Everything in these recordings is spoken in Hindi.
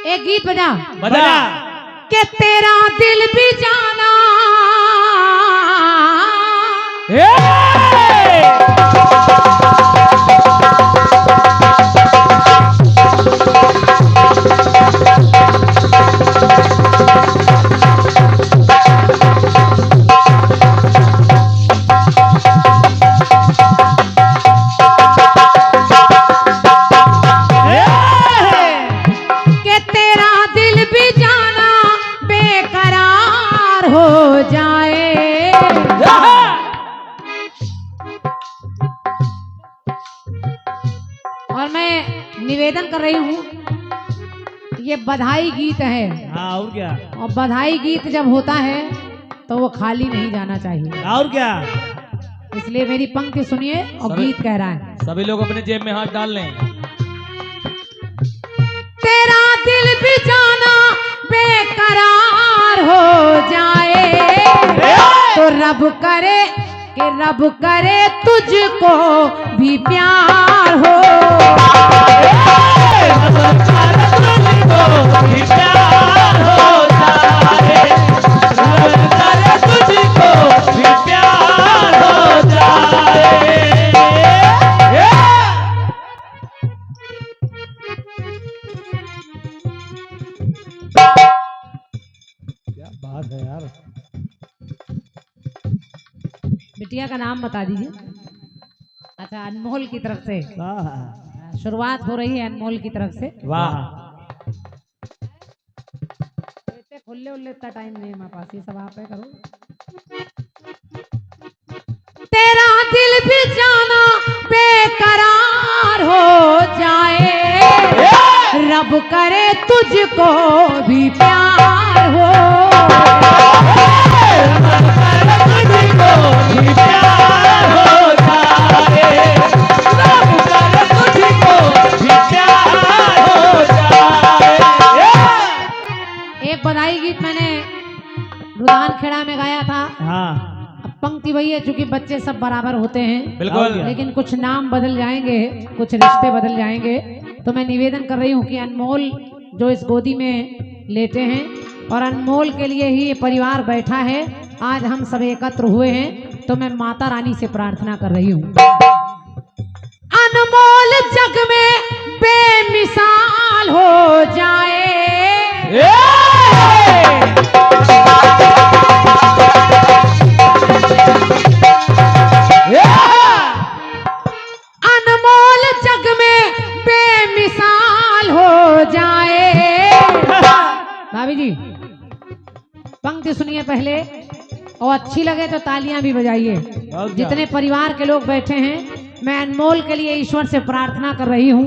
एक गीत बजा बजा के तेरा दिल भी जाना और मैं निवेदन कर रही हूँ, ये बधाई गीत है। हाँ और क्या। और बधाई गीत जब होता है तो वो खाली नहीं जाना चाहिए। और क्या। इसलिए मेरी पंक्ति सुनिए और गीत कह रहा है। सभी लोग अपने जेब में हाथ डाल लें। तेरा दिल भी जाना बेकरार हो जाए तो रब करे तुझको भी प्यार हो। क्या बात है यार। बिटिया का नाम बता दीजिए। अच्छा, अनमोल की तरफ से शुरुआत हो रही है, अनमोल की तरफ से। वाह। खुले उल्ले इतना टाइम नहीं हमारे पास, ये सब आप है करो। तेरा दिल भी जाना बेकरार हो जाए रब करे तुझको भी प्यार हो। एक बधाई गीत मैंने रुदानखेड़ा में गाया था। हाँ। अब पंक्ति वही है, चूंकि बच्चे सब बराबर होते हैं बिल्कुल। लेकिन कुछ नाम बदल जाएंगे, कुछ रिश्ते बदल जाएंगे। तो मैं निवेदन कर रही हूँ कि अनमोल जो इस गोदी में लेटे हैं और अनमोल के लिए ही ये परिवार बैठा है, आज हम सब एकत्र हुए हैं, तो मैं माता रानी से प्रार्थना कर रही हूँ। अनमोल जग में बेमिसाल हो जाए अनमोल जग में बेमिसाल हो जाए। भाभी जी पंक्ति सुनिए पहले, और अच्छी लगे तो तालियां भी बजाइए। जितने परिवार के लोग बैठे हैं, मैं अनमोल के लिए ईश्वर से प्रार्थना कर रही हूँ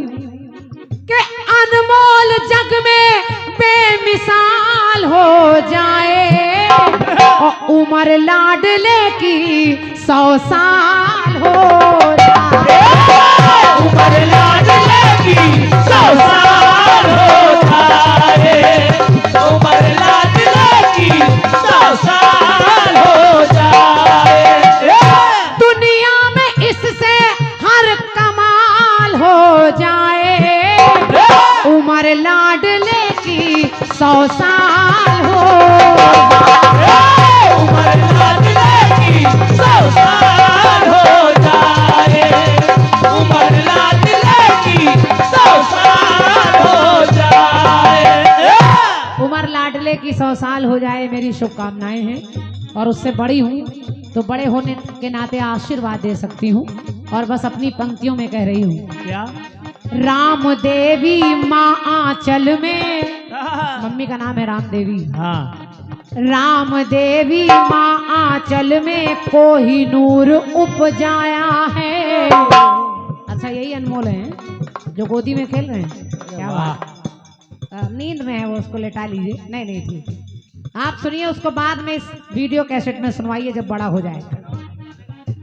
कि अनमोल जग में बेमिसाल हो जाए और उम्र लाडले की 100 साल हो जाए। उम्र लाडले की 100 साल हो जाए। उम्र लाडले की 100 साल हो जाए। दुनिया में इससे हर कमाल हो जाए उम्र लाडले की 100 साल हो। उम्र लाडले की 100 साल हो जाए। उम्र लाडले की 100 साल हो जाए। उम्र लाडले की 100 साल हो जाए, मेरी शुभकामनाएं हैं। और उससे बड़ी हूँ तो बड़े होने के नाते आशीर्वाद दे सकती हूँ, और बस अपनी पंक्तियों में कह रही हूँ। क्या। राम देवी माँ आंचल में, मम्मी का नाम है राम देवी। हाँ। राम देवी माँ आंचल में कोहिनूर उपजाया है। अच्छा, यही अनमोल है जो गोदी में खेल रहे हैं। क्या बात। नींद में है वो, उसको लेटा लीजिए। नहीं ठीक, आप सुनिए, उसको बाद में इस वीडियो कैसेट में सुनवाइए जब बड़ा हो जाए,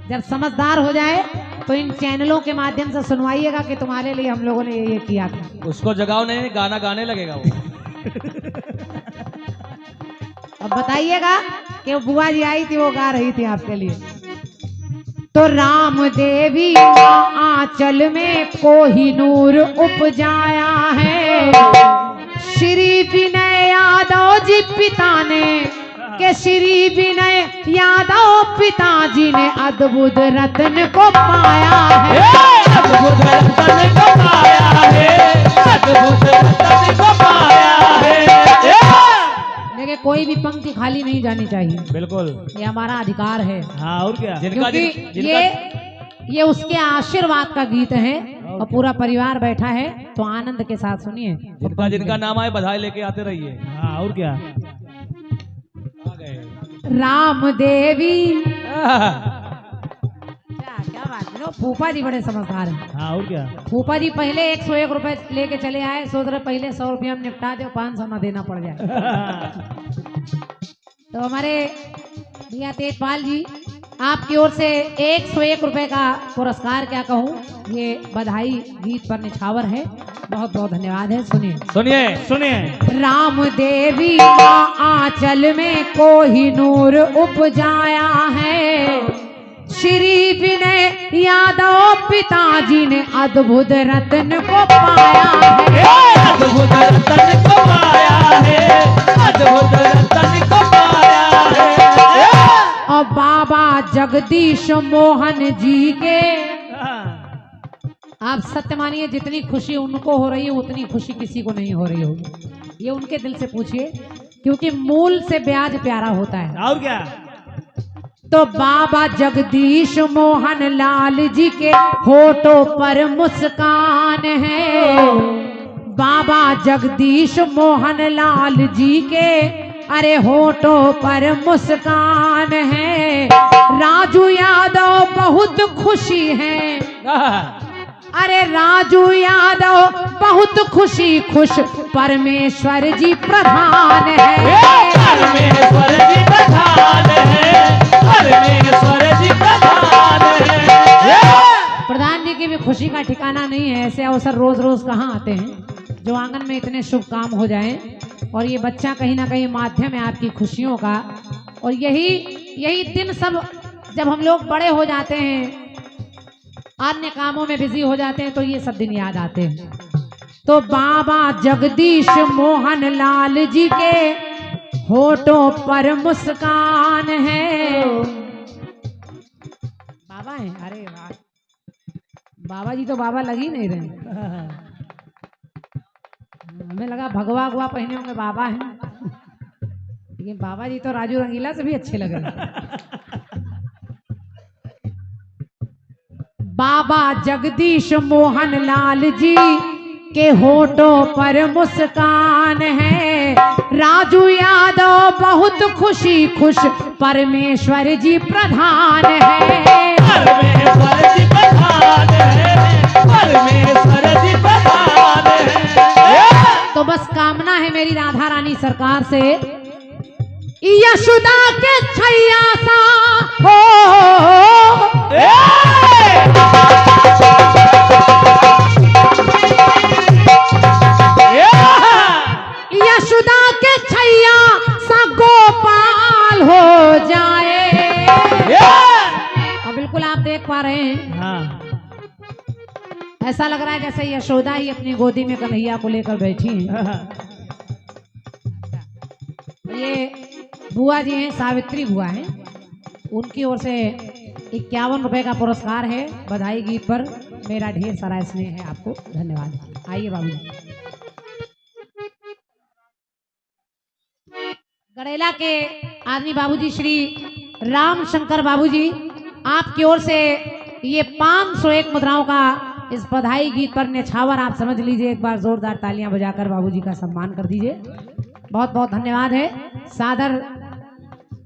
जब समझदार हो जाए तो इन चैनलों के माध्यम से सुनवाइएगा कि तुम्हारे लिए हम लोगों ने ये किया था। उसको जगाओ, नहीं गाना गाने लगेगा वो। अब बताइएगा कि वो बुआ जी आई थी, वो गा रही थी आपके लिए। तो राम देवी आंचल में कोहिनूर उपजाया है, श्री श्री विनय यादव जी पिता ने, के श्री विनय यादव पिताजी ने अद्भुत रत्न को पाया है। अद्भुत रत्न को पाया है, अद्भुत रत्न को पाया है। देखिए कोई भी पंक्ति खाली नहीं जानी चाहिए, बिल्कुल, ये हमारा अधिकार है। हाँ और क्या, क्योंकि ये उसके आशीर्वाद का गीत है और पूरा परिवार बैठा है, तो आनंद के साथ सुनिए। जिनका जिनका नाम आए बधाई लेके आते रहिए। हाँ और क्या, राम देवी क्या बात है, फूफा जी बड़े समझदार हैं। हाँ और क्या, फूफा जी पहले 101 रुपए लेके चले आए, सोच रहे पहले 100 रुपया में निपटा दे, 500 ना देना पड़ जाए। तो हमारे भैया तेजपाल जी आपकी ओर से 101 रुपए का पुरस्कार, क्या कहूँ, ये बधाई गीत पर निछावर है। बहुत बहुत धन्यवाद है। सुनिए सुनिए सुनिए। राम देवी माँ आंचल में कोहिनूर उपजाया है, श्री विनय यादव पिताजी ने अद्भुत रत्न को पाया है। अद्भुत रत्न को पाया है, अद्भुत रत्न को पाया है। और बाबा जगदीश मोहन जी के, आप सत्य मानिए जितनी खुशी उनको हो रही है उतनी खुशी किसी को नहीं हो रही होगी। ये उनके दिल से पूछिए, क्योंकि मूल से ब्याज प्यारा होता है। और क्या, तो बाबा जगदीश मोहन लाल जी के होठों पर मुस्कान है, बाबा जगदीश मोहन लाल जी के अरे होठों पर मुस्कान है। राजू यादव बहुत खुशी है, अरे राजू यादव बहुत खुशी खुश, परमेश्वर जी प्रधान है। परमेश्वर जी प्रधान है, परमेश्वर जी प्रधान है। प्रधान जी की भी खुशी का ठिकाना नहीं है। ऐसे अवसर रोज रोज कहाँ आते हैं जो आंगन में इतने शुभ काम हो जाएं, और ये बच्चा कहीं ना कहीं माध्यम है आपकी खुशियों का। और यही दिन सब जब हम लोग बड़े हो जाते हैं, अन्य कामों में बिजी हो जाते हैं, तो ये सब दिन याद आते हैं। तो बाबा जगदीश मोहन लाल जी के होठों पर मुस्कान है। बाबा है, अरे वाह, बाबा जी तो बाबा लग ही नहीं रहे। हमें लगा भगवा गुआ पहने होंगे बाबा हैं, लेकिन बाबा जी तो राजू रंगीला से भी अच्छे लग रहे। बाबा जगदीश मोहन लाल जी के होठों पर मुस्कान है, राजू यादव बहुत खुशी खुश, परमेश्वर जी प्रधान है। परमेश्वर जी प्रधान है, परमेश्वर जी प्रधान है। तो बस कामना है मेरी राधा रानी सरकार से, यशोदा के छैया सा हो, यशोदा के छैया सा गोपाल हो जाए। अब बिल्कुल आप देख पा रहे हैं, हाँ। ऐसा लग रहा है जैसे यशोदा ही अपनी गोदी में कन्हैया को लेकर बैठी हैं। ये बुआ जी हैं, सावित्री बुआ हैं, उनकी ओर से 51 रुपए का पुरस्कार है बधाई गीत पर। मेरा ढेर सारा स्नेह है आपको, धन्यवाद। आइए बाबू। गड़ेला के आदमी बाबूजी श्री राम शंकर बाबूजी, आपकी ओर से ये 501 मुद्राओं का इस बधाई गीत पर न्यौछावर आप समझ लीजिए। एक बार जोरदार तालियां बजाकर बाबूजी का सम्मान कर दीजिए। बहुत बहुत धन्यवाद है, सादर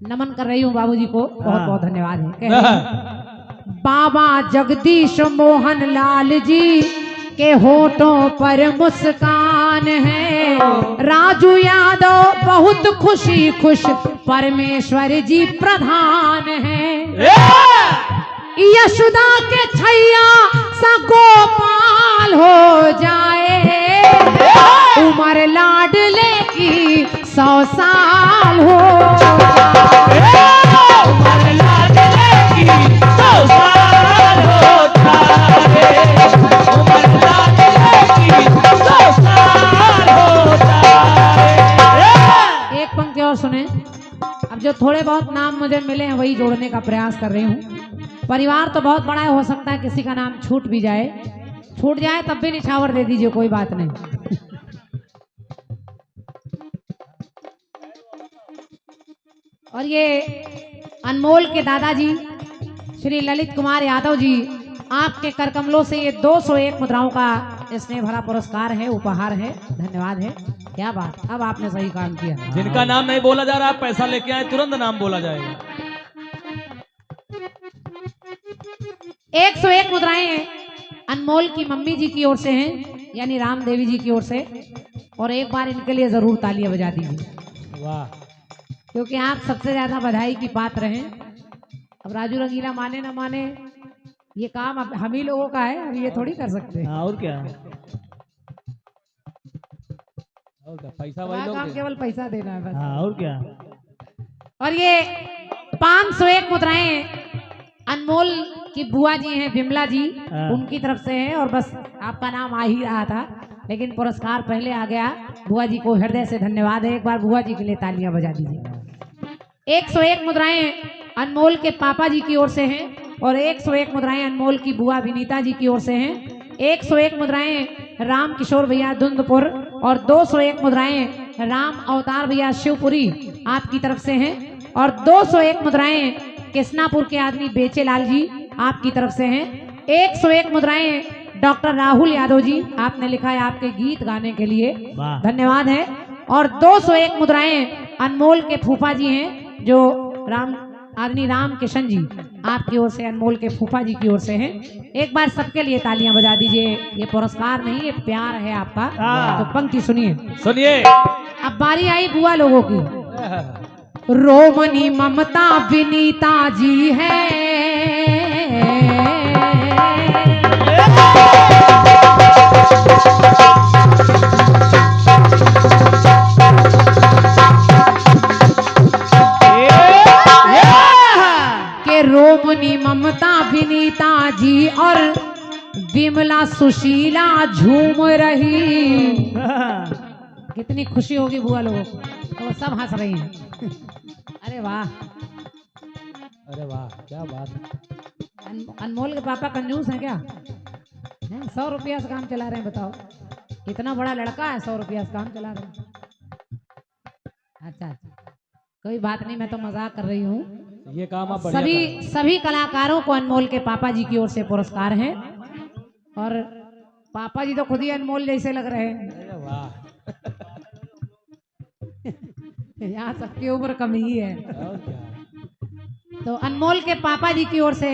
नमन कर रही हूँ बाबूजी को, बहुत बहुत धन्यवाद है। बाबा जगदीश मोहन लाल जी के होठों पर मुस्कान है, राजू यादव बहुत खुशी खुश, परमेश्वर जी प्रधान है। यशोदा के छैया सा गोपाल हो जाए, उमर लाडले की 100 साल हो जाए। उमर लाडले की 100 साल हो जाए, उमर लाडले की 100 साल हो जाए। और सुने। अब जो थोड़े बहुत नाम मुझे मिले हैं वही जोड़ने का प्रयास कर रही हूँ। परिवार तो बहुत बड़ा है, हो सकता है किसी का नाम छूट भी जाए, छूट जाए तब भी निछावर दे दीजिए, कोई बात नहीं। और ये अनमोल के दादाजी श्री ललित कुमार यादव जी, आपके कर कमलों से ये 201 मुद्राओं का स्नेह भरा पुरस्कार है, उपहार है, धन्यवाद है। क्या बात, अब आपने सही काम किया। जिनका नाम नहीं बोला जा रहा, पैसा लेके आए, तुरंत नाम बोला जाएगा। 101 मुद्राएं अनमोल की मम्मी जी की ओर से हैं, यानी राम देवी जी की ओर से, और एक बार इनके लिए जरूर तालियां बजा दीजिए। वाह, क्योंकि आप सबसे ज्यादा बधाई की पात्र हैं। अब राजू रंगीला माने ना माने, ये काम अब हम ही लोगों का है, अब ये थोड़ी कर सकते हैं। और क्या, पैसा वही लोग काम दे। केवल पैसा देना है बस। हाँ, और क्या। और ये 501 मुद्राएं अनमोल की बुआ जी हैं विमला जी, हाँ। उनकी तरफ से है। और बस आपका नाम आ ही रहा था, लेकिन पुरस्कार पहले आ गया। बुआ जी को हृदय से धन्यवाद है, एक बार बुआ जी के लिए तालियां बजा दीजिए। 101 मुद्राएं अनमोल के पापा जी की ओर से हैं, और 101 मुद्राएं अनमोल की बुआ विनीता जी की ओर से हैं। 101 मुद्राएं राम किशोर भैया धुंधपुर, और 201 मुद्राएं राम अवतार भैया शिवपुरी आपकी तरफ से हैं, और 201 मुद्राएं कृष्णापुर के आदमी बेचेलाल जी आपकी तरफ से हैं। 101 मुद्राएं डॉक्टर राहुल यादव जी, आपने लिखा है आपके गीत गाने के लिए, धन्यवाद है। और 201 मुद्राएं अनमोल के फूफा जी हैं, जो आदमी राम किशन जी आपकी ओर से, अनमोल के फूफा जी की ओर से हैं। एक बार सबके लिए तालियां बजा दीजिए। ये पुरस्कार नहीं, ये प्यार है आपका। तो पंक्ति सुनिए, सुनिए। अब बारी आई बुआ लोगों की। रोमनी ममता विनीता जी है, रोमनी ममता विनीता जी और विमला सुशीला झूम रही। कितनी खुशी होगी बुआ लोगों को, तो सब हंस रही हैं। अरे वाह, अरे वाह, क्या बात है। अनमोल के पापा कंजूस हैं क्या? 100 रुपया से काम चला रहे हैं, बताओ। इतना बड़ा लड़का है, 100 रुपया से काम चला रहे हैं। अच्छा, कोई बात नहीं, मैं तो मजाक कर रही हूँ। ये काम आप बढ़िया सभी कलाकारों को अनमोल के पापा जी की ओर से पुरस्कार है, और पापा जी तो खुद ही अनमोल जैसे लग रहे हैं। अरे वाह, यहाँ सबकी उम्र कम ही है। और क्या। तो अनमोल के पापा जी की ओर से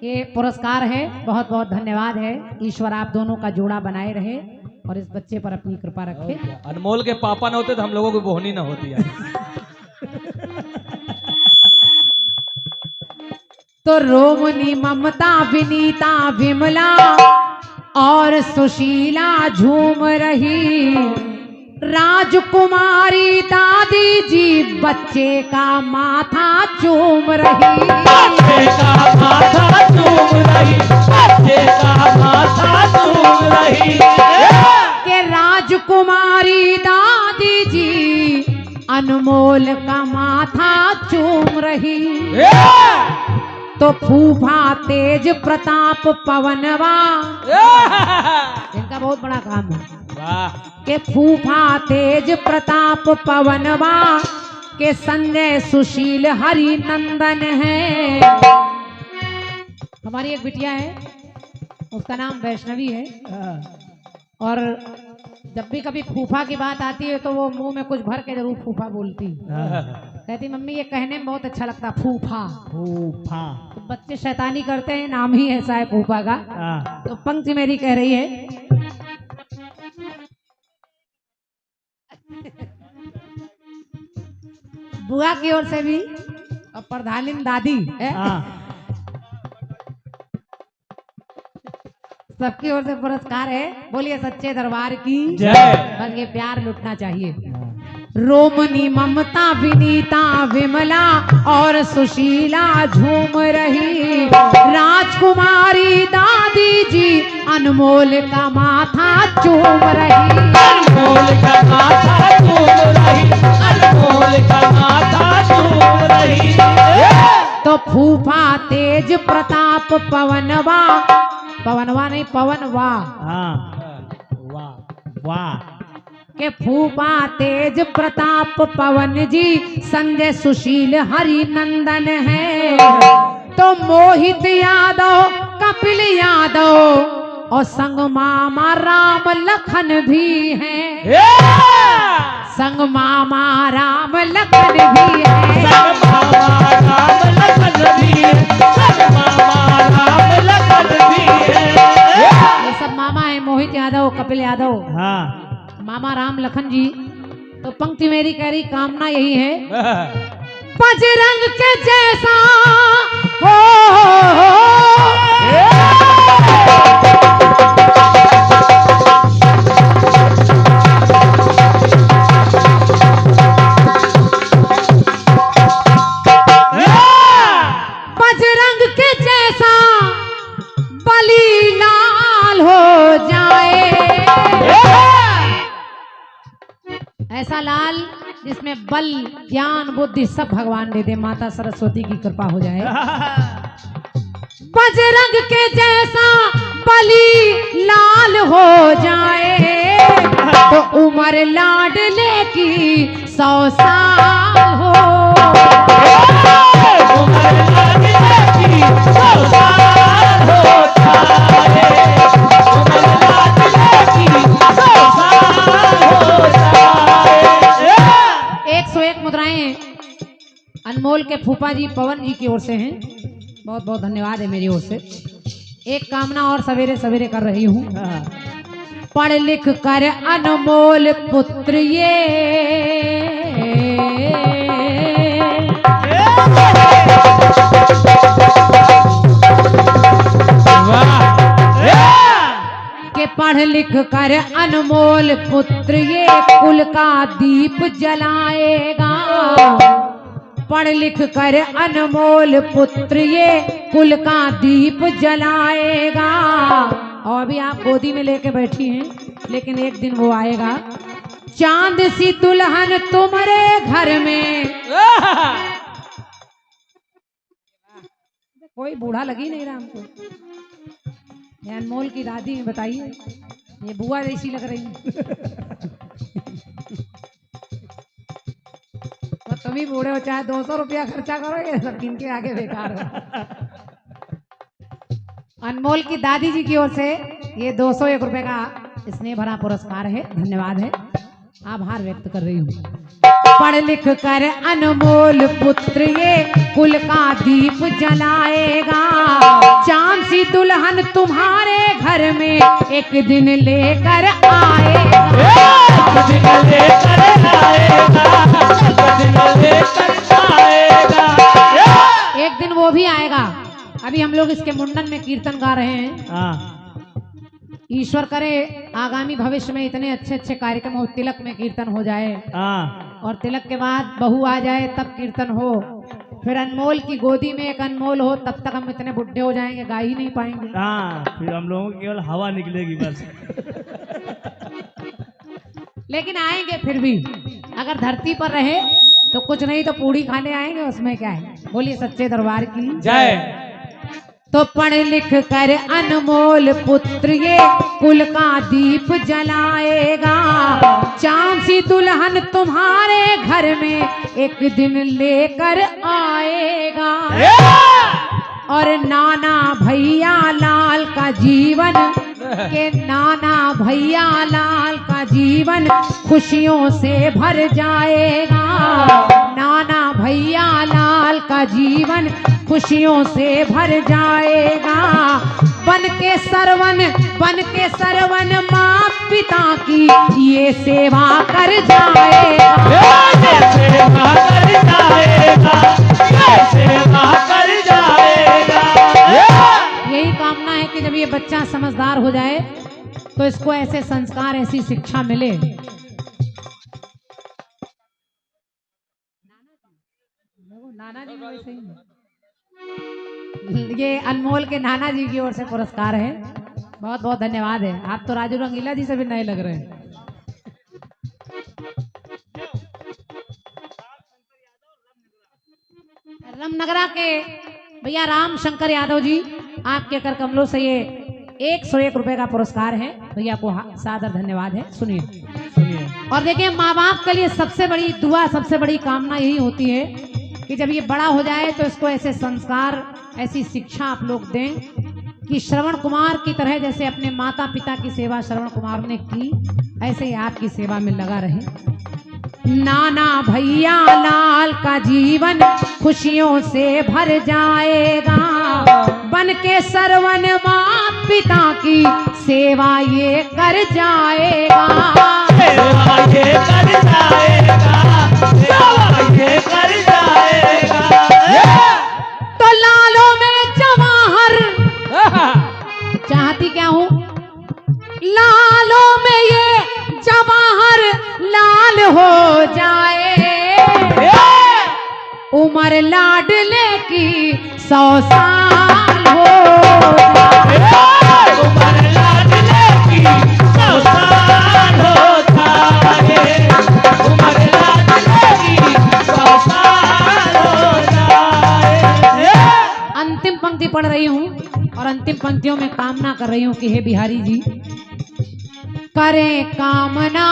ये पुरस्कार है, बहुत बहुत धन्यवाद है। ईश्वर आप दोनों का जोड़ा बनाए रहे और इस बच्चे पर अपनी कृपा रखे। अनमोल के पापा न होते तो हम लोगों की बोहनी न होती है। तो रोमनी ममता विनीता विमला और सुशीला झूम रही। राजकुमारी दादी जी बच्चे का माथा चूम रही। बच्चे का माथा चूम रही, बच्चे का माथा चूम रही। के राजकुमारी दादी जी अनमोल का माथा चूम रही। तो फूफा तेज प्रताप पवनवा, इनका बहुत बड़ा काम है। वाह, के फूफा तेज प्रताप पवनवा के संजय सुशील हरि नंदन है। हमारी एक बिटिया है, उसका नाम वैष्णवी है, और जब भी कभी फूफा की बात आती है तो वो मुंह में कुछ भर के जरूर फूफा बोलती। कहती मम्मी ये कहने में बहुत अच्छा लगता, फूफा फूफा। तो बच्चे शैतानी करते हैं, नाम ही ऐसा है फूफा का। तो पंक्ति मेरी कह रही है, बुआ की ओर से भी और प्रधानिन दादी है, सबकी ओर से पुरस्कार है। बोलिए सच्चे दरबार की जय। बस ये प्यार लुटना चाहिए। रोमनी ममता विनीता विमला और सुशीला झूम रही। राजकुमारी दादी जी अनमोल का माथा चूम रही। अनमोल का माथा चूम रही, अनमोल का प्रताप पवनवा, पवनवा नहीं पवनवा, हाँ वाह वाह। के फूफा तेज प्रताप पवन जी संजय सुशील हरि नंदन है। तो मोहित यादव कपिल यादव और संग मामा राम लखन भी है। संग मामा राम लखन भी है। संग मामा राम लखन भी है। संग मामा राम लखन भी है। ये सब मामा है, मोहित यादव कपिल यादव, हाँ मामा राम लखन जी। तो पंक्ति मेरी कह रही कामना यही है, बजरंग के जैसा हो, बजरंग के जैसा बली लाल हो जाए। ऐसा लाल जिसमें बल ज्ञान बुद्धि सब भगवान दे दे, माता सरस्वती की कृपा हो जाए। बजरंग के जैसा बली लाल हो जाए, तो उम्र लाडले की 100 साल हो। उम्र लाडले की 100 साल हो जाए। उम्र लाडले की 100 साल हो जाए। 101 मुद्राएं अनमोल के फूफा जी पवन जी की ओर से हैं, बहुत बहुत धन्यवाद है मेरी ओर से। एक कामना और सवेरे सवेरे कर रही हूँ, पढ़ लिख कर अनमोल पुत्र ये के पढ़ लिख कर अनमोल पुत्र ये कुल का दीप जलाएगा। पढ़ लिख कर अनमोल पुत्र ये कुल का दीप जलाएगा। और अभी आप गोदी में लेके बैठी हैं, लेकिन एक दिन वो आएगा, चांद सी दुल्हन तुम्हारे घर में। कोई बूढ़ा लगी नहीं रहा हमको। ये अनमोल की दादी है, बताइए, ये बुआ जैसी लग रही है। और तुम ही बूढ़े हो, चाहे 200 रुपया खर्चा करोगे, सब इनके आगे बेकार हो। अनमोल की दादी जी की ओर से ये 201 रुपए का स्नेह भरा पुरस्कार है, धन्यवाद है, आभार व्यक्त कर रही हूँ। पढ़ लिख कर अनमोल पुत्र ये कुल का दीप जलाएगा। चांद सी दुल्हन तुम्हारे घर में एक दिन लेकर आएगा। एक दिन लेकर आएगा। एक दिन वो भी आएगा। अभी हम लोग इसके मुंडन में कीर्तन गा रहे हैं। ईश्वर करे आगामी भविष्य में इतने अच्छे अच्छे कार्यक्रम हो, तिलक में कीर्तन हो जाए, और तिलक के बाद बहू आ जाए तब कीर्तन हो, फिर अनमोल की गोदी में एक अनमोल हो, तब तक हम इतने बुढ़े हो जाएंगे गा ही नहीं पाएंगे। फिर हम लोगों की केवल हवा निकलेगी बस। लेकिन आएंगे फिर भी, अगर धरती पर रहे तो कुछ नहीं तो पूड़ी खाने आएंगे, उसमें क्या है। बोलिए सच्चे दरबार की जय। तो पढ़ लिख कर अनमोल पुत्र ये कुल का दीप जलाएगा। चांद सी दुल्हन तुम्हारे घर में एक दिन लेकर आएगा। और नाना भैया लाल का जीवन के नाना भैया लाल का जीवन खुशियों से भर जाएगा। नाना भैया लाल का जीवन खुशियों से भर जाएगा। बन के सरवन माँ पिता की ये सेवा कर जाएगा। सेवा कर जाएगा। सेवा कर जाएगा। यही कामना है कि जब ये बच्चा समझदार हो जाए तो इसको ऐसे संस्कार, ऐसी शिक्षा मिले। नाना जी वैसे ही, ये अनमोल के नाना जी की ओर से पुरस्कार है, बहुत बहुत धन्यवाद है। आप तो राजू रंगीला जी से भी नए लग रहे हैं। रामनगरा के भैया राम शंकर यादव जी, आपके कर कमलों से ये 101 रुपए का पुरस्कार है। भैया को सादर धन्यवाद है। सुनिए सुनिए। और देखिए, माँ बाप के लिए सबसे बड़ी दुआ, सबसे बड़ी कामना यही होती है कि जब ये बड़ा हो जाए तो इसको ऐसे संस्कार, ऐसी शिक्षा आप लोग दें कि श्रवण कुमार की तरह जैसे अपने माता पिता की सेवा श्रवण कुमार ने की, ऐसे ही आपकी सेवा में लगा रहे। नाना भैया लाल का जीवन खुशियों से भर जाएगा, बन के सरवन माँ पिता की सेवा ये कर जाएगा। सेवा ये कर जाएगा, सेवा ये कर जाएगा। तो लालों में जवाहर चाहती क्या हूँ, लालों में ये जवाहर लाल हो जाए, उम्र लाडले की 100 साल हो जाए। उम्र लाडले की 100 साल हो जाए, उम्र लाडले की 100 साल हो जाए। अंतिम पंक्ति पढ़ रही हूँ और अंतिम पंक्तियों में कामना कर रही हूँ कि हे बिहारी जी, करें कामना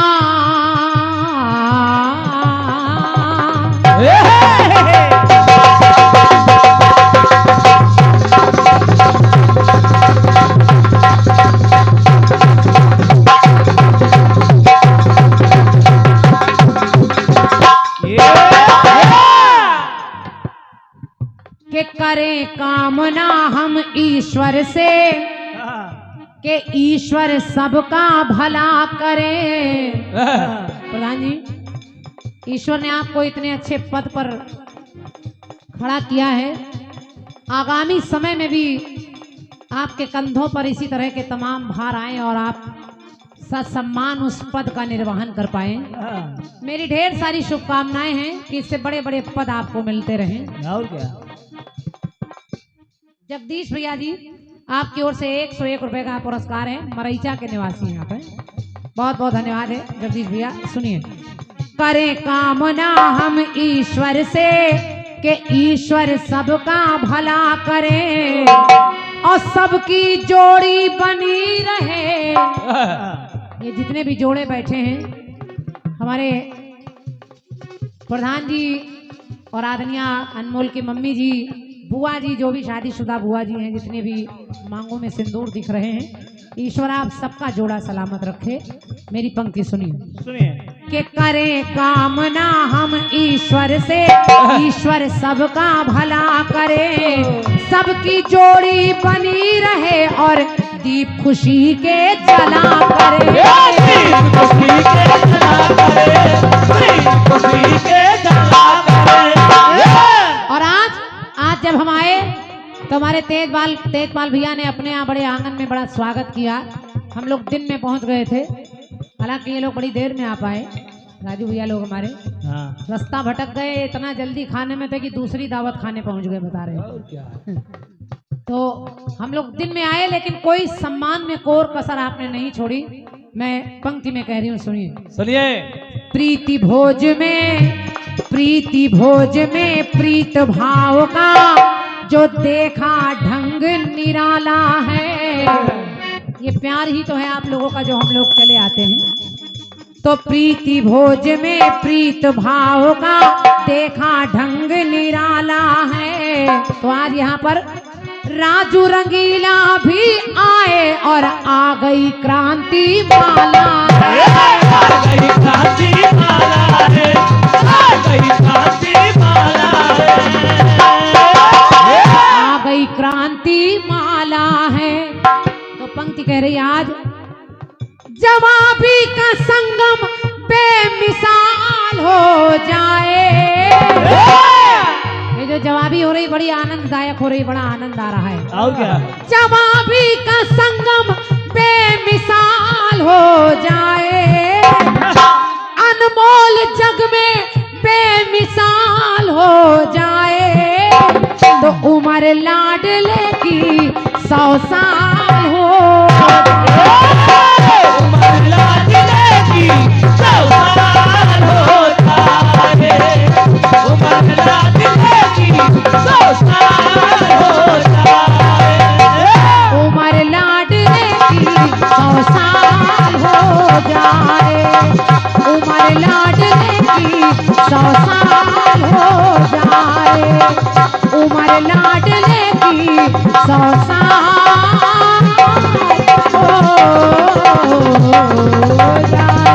के करें कामना हम ईश्वर से कि ईश्वर सबका भला करे। प्रधान जी, ईश्वर ने आपको इतने अच्छे पद पर खड़ा किया है, आगामी समय में भी आपके कंधों पर इसी तरह के तमाम भार आए और आप ससम्मान उस पद का निर्वहन कर पाए। मेरी ढेर सारी शुभकामनाएं हैं कि इससे बड़े बड़े पद आपको मिलते रहें। और क्या। जगदीश भैया जी, आपकी ओर से 101 रुपए का पुरस्कार है। मरईचा के निवासी यहाँ पे, बहुत बहुत धन्यवाद है जगदीश भैया। सुनिए, करें कामना हम ईश्वर से कि ईश्वर सबका भला करे और सबकी जोड़ी बनी रहे। ये जितने भी जोड़े बैठे हैं, हमारे प्रधान जी और आदरणीय अनमोल की मम्मी जी, बुआ जी, जो भी शादीशुदा बुआ जी हैं, जितने भी मांगों में सिंदूर दिख रहे हैं, ईश्वर आप सबका जोड़ा सलामत रखे। मेरी पंक्ति सुनिए सुनिए। कि करें कामना हम ईश्वर से, ईश्वर सबका भला करे, सबकी जोड़ी बनी रहे और दीप खुशी के जला करे। दीप खुशी के जला करे, दीप खुशी के जला करे। और आज जब हम आए तो हमारे तेजपाल भैया ने अपने यहाँ बड़े आंगन में बड़ा स्वागत किया। हम लोग दिन में पहुंच गए थे, हालांकि ये लोग बड़ी देर में आ पाए। राजू भैया लोग हमारे रास्ता भटक गए, इतना जल्दी खाने में थे कि दूसरी दावत खाने पहुंच गए, बता रहे हैं। तो हम लोग दिन में आए, लेकिन कोई सम्मान में कोर कसर आपने नहीं छोड़ी। मैं पंक्ति में कह रही हूँ, सुनिए सुनिए। प्रीति भोज में प्रीत भाव का जो देखा ढंग निराला है। ये प्यार ही तो है आप लोगों का जो हम लोग चले आते हैं। तो प्रीति भोज में प्रीत भाव का देखा ढंग निराला है। तो आज यहाँ पर राजू रंगीला भी आए और आ गई क्रांति माला। आ गई क्रांति माला है, आ गई क्रांति माला है, आ गई क्रांति माला है। तो पंक्ति कह रही आज, जवाबी का संगम बेमिसाल हो जाए। ये जो जवाबी हो रही बड़ी आनंददायक हो रही, बड़ा आनंद आ रहा है। और क्या। जवाबी का संगम बेमिसाल हो जाए, अनमोल जग में बेमिसाल हो जाए। तो उम्र लाडले की 100 साल हो जाए। उम्र लाडले की 100 साल हो जाए, उम्र लाडले की 100 साल हो लाडले की 100 साल हो जाए, उम्र लाडले की 100 साल हो जाए।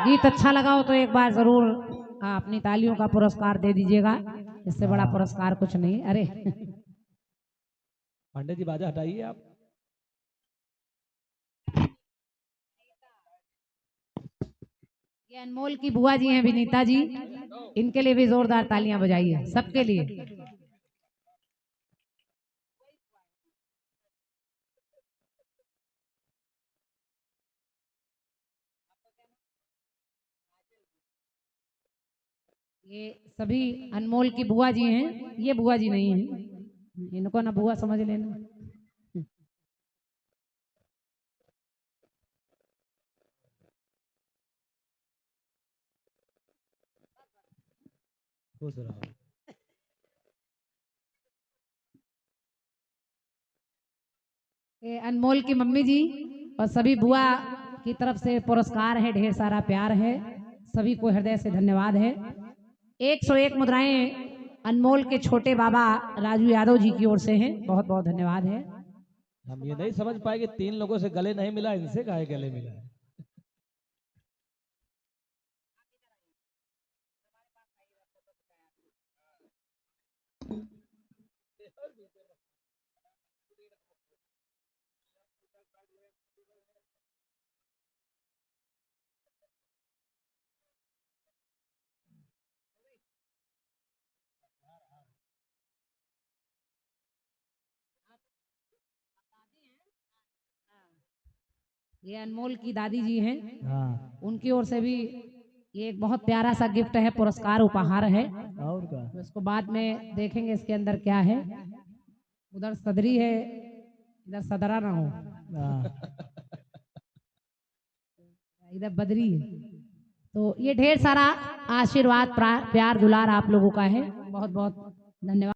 गीत अच्छा लगा हो तो एक बार जरूर अपनी तालियों का पुरस्कार दे दीजिएगा, इससे बड़ा पुरस्कार कुछ नहीं। अरे पांडे जी बाजा हटाइए आप। ये अनमोल की बुआ जी हैं विनीता जी, इनके लिए भी जोरदार तालियां बजाइए, सबके लिए। ये सभी अनमोल की बुआ जी हैं, ये बुआ जी नहीं है, इनको ना बुआ समझ लेना। खुश रहो। ये अनमोल की मम्मी जी और सभी बुआ की तरफ से पुरस्कार है, ढेर सारा प्यार है, सभी को हृदय से धन्यवाद है। 101 मुद्राएं अनमोल के छोटे बाबा राजू यादव जी की ओर से हैं, बहुत बहुत धन्यवाद है। हम ये नहीं समझ पाए कि 3 लोगों से गले नहीं मिला, इनसे काहे गले मिला है। ये अनमोल की दादी जी हैं, हाँ उनकी ओर से भी ये एक बहुत प्यारा सा गिफ्ट है, पुरस्कार उपहार है। और का तो इसको बाद में देखेंगे इसके अंदर क्या है। उधर सदरी है, इधर सदरा ना हो, इधर बदरी है। तो ये ढेर सारा आशीर्वाद प्यार दुलार आप लोगों का है, बहुत बहुत धन्यवाद।